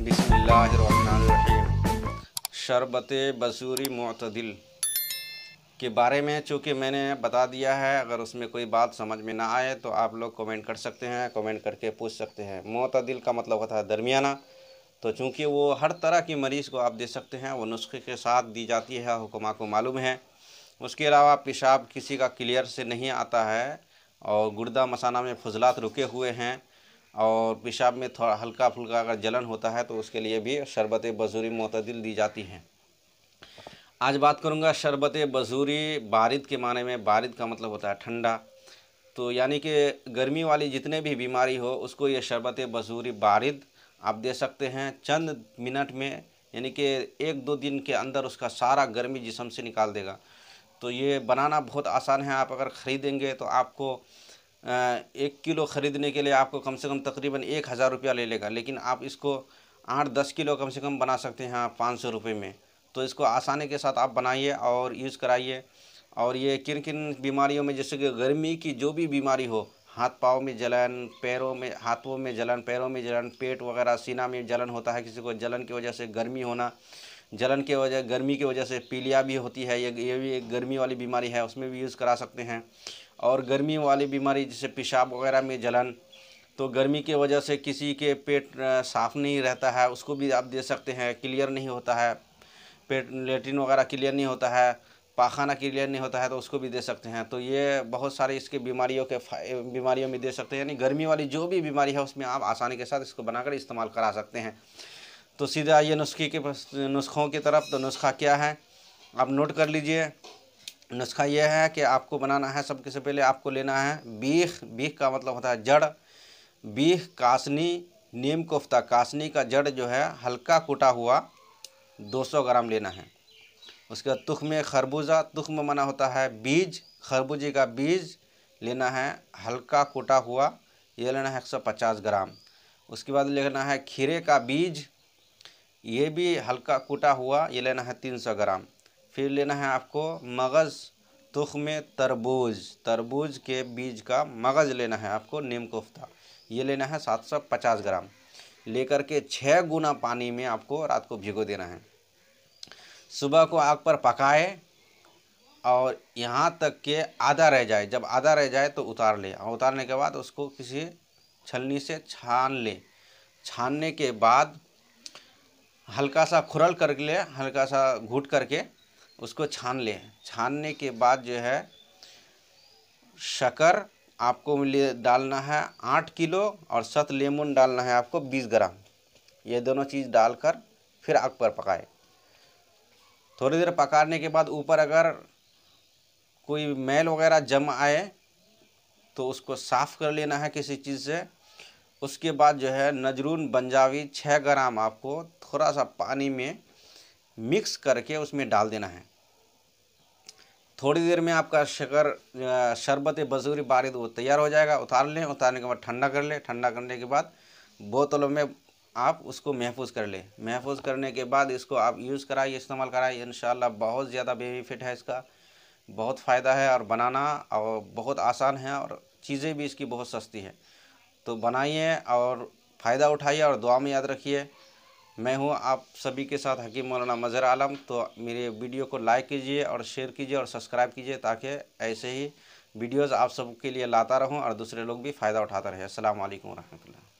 बिस्मिल्लाहिर्रहमानिर्रहीम। शरबत बसूरी मुअतदिल के बारे में चूँकि मैंने बता दिया है, अगर उसमें कोई बात समझ में ना आए तो आप लोग कमेंट कर सकते हैं, कमेंट करके पूछ सकते हैं। मुअतदिल का मतलब होता है दरमियाना। तो चूँकि वो हर तरह की मरीज़ को आप दे सकते हैं, वो नुस्खे के साथ दी जाती है, हुक्मा को मालूम है। उसके अलावा पेशाब किसी का क्लियर से नहीं आता है और गुर्दा मसाना में फजलात रुके हुए हैं और पेशाब में थोड़ा हल्का फुल्का अगर जलन होता है तो उसके लिए भी शरबत बसूरी मुअतदिल दी जाती है। आज बात करूंगा शरबत बसूरी बारिद के माने में। बारिद का मतलब होता है ठंडा। तो यानी कि गर्मी वाली जितने भी बीमारी हो उसको ये शरबत बसूरी बारिद आप दे सकते हैं चंद मिनट में, यानी कि 1-2 दिन के अंदर उसका सारा गर्मी जिस्म से निकाल देगा। तो ये बनाना बहुत आसान है। आप अगर ख़रीदेंगे तो आपको 1 किलो ख़रीदने के लिए आपको कम से कम तकरीबन 1000 रुपया ले लेगा, लेकिन आप इसको 8-10 किलो कम से कम बना सकते हैं 500 रुपये में। तो इसको आसानी के साथ आप बनाइए और यूज़ कराइए। और ये किन किन बीमारियों में, जैसे कि गर्मी की जो भी बीमारी हो, हाथ पाँव में जलन, पैरों में, हाथों में जलन, पैरों में जलन, पेट वगैरह, सीना में जलन होता है, किसी को जलन की वजह से गर्मी होना, जलन की वजह गर्मी की वजह से पीलिया भी होती है, ये भी एक गर्मी वाली बीमारी है, उसमें भी यूज़ करा सकते हैं। और गर्मी वाली बीमारी जैसे पेशाब वगैरह में जलन, तो गर्मी की वजह से किसी के पेट साफ़ नहीं रहता है, उसको भी आप दे सकते हैं। क्लियर नहीं होता है पेट, लेट्रिन वगैरह क्लियर नहीं होता है, पाखाना क्लियर नहीं होता है, तो उसको भी दे सकते हैं। तो ये बहुत सारे इसके बीमारियों में दे सकते हैं। यानी गर्मी वाली जो भी बीमारी है उसमें आप आसानी के साथ इसको बनाकर इस्तेमाल करा सकते हैं। तो सीधा ये नुस्खों की तरफ। तो नुस्खा क्या है आप नोट कर लीजिए। नुस्खा ये है कि आपको बनाना है, सबसे पहले आपको लेना है बीख। बीख का मतलब होता है जड़। बीख, कासनी, नीम कोफ्ता। कासनी का जड़ जो है हल्का कूटा हुआ 200 ग्राम लेना है। उसके बाद तुख्म खरबूजा। तुख्म माना होता है बीज, खरबूजे का बीज लेना है हल्का कूटा हुआ, ये लेना है 150 ग्राम। उसके बाद लेना है खीरे का बीज, ये भी हल्का कूटा हुआ, ये लेना है 300 ग्राम। फिर लेना है आपको मगज़, तुख्म तरबूज, तरबूज के बीज का मगज़ लेना है आपको। नीम कोफ्ता ये लेना है 750 ग्राम। लेकर के 6 गुना पानी में आपको रात को भिगो देना है। सुबह को आग पर पकाए और यहाँ तक के आधा रह जाए। जब आधा रह जाए तो उतार ले, और उतारने के बाद उसको किसी छलनी से छान ले। छानने के बाद हल्का सा खुरल कर ले, हल्का सा घूट करके उसको छान ले। छानने के बाद जो है शक्कर आपको डालना है 8 किलो और सत लेमन डालना है आपको 20 ग्राम। ये दोनों चीज़ डालकर फिर आग पर पकाए। थोड़ी देर पकाने के बाद ऊपर अगर कोई मैल वगैरह जम आए तो उसको साफ़ कर लेना है किसी चीज़ से। उसके बाद जो है नजरून पंजाबी 6 ग्राम आपको थोड़ा सा पानी में मिक्स करके उसमें डाल देना है। थोड़ी देर में आपका शरबत बसूरी बारिद वो तैयार हो जाएगा। उतार लें, उतारने के बाद ठंडा कर लें। ठंडा करने के बाद बोतलों में आप उसको महफूज कर लें। महफूज करने के बाद इसको आप यूज़ कराइए, इस्तेमाल कराइए। इंशाअल्लाह बहुत ज़्यादा बेनिफिट है इसका, बहुत फ़ायदा है और बनाना और बहुत आसान है और चीज़ें भी इसकी बहुत सस्ती है। तो बनाइए और फ़ायदा उठाइए और दुआ में याद रखिए। मैं हूं आप सभी के साथ हकीम मौलाना मज़हर आलम। तो मेरे वीडियो को लाइक कीजिए और शेयर कीजिए और सब्सक्राइब कीजिए, ताकि ऐसे ही वीडियोज़ आप सबके लिए लाता रहूं और दूसरे लोग भी फ़ायदा उठाते रहें। अस्सलाम वालेकुम रहमतुल्लाह।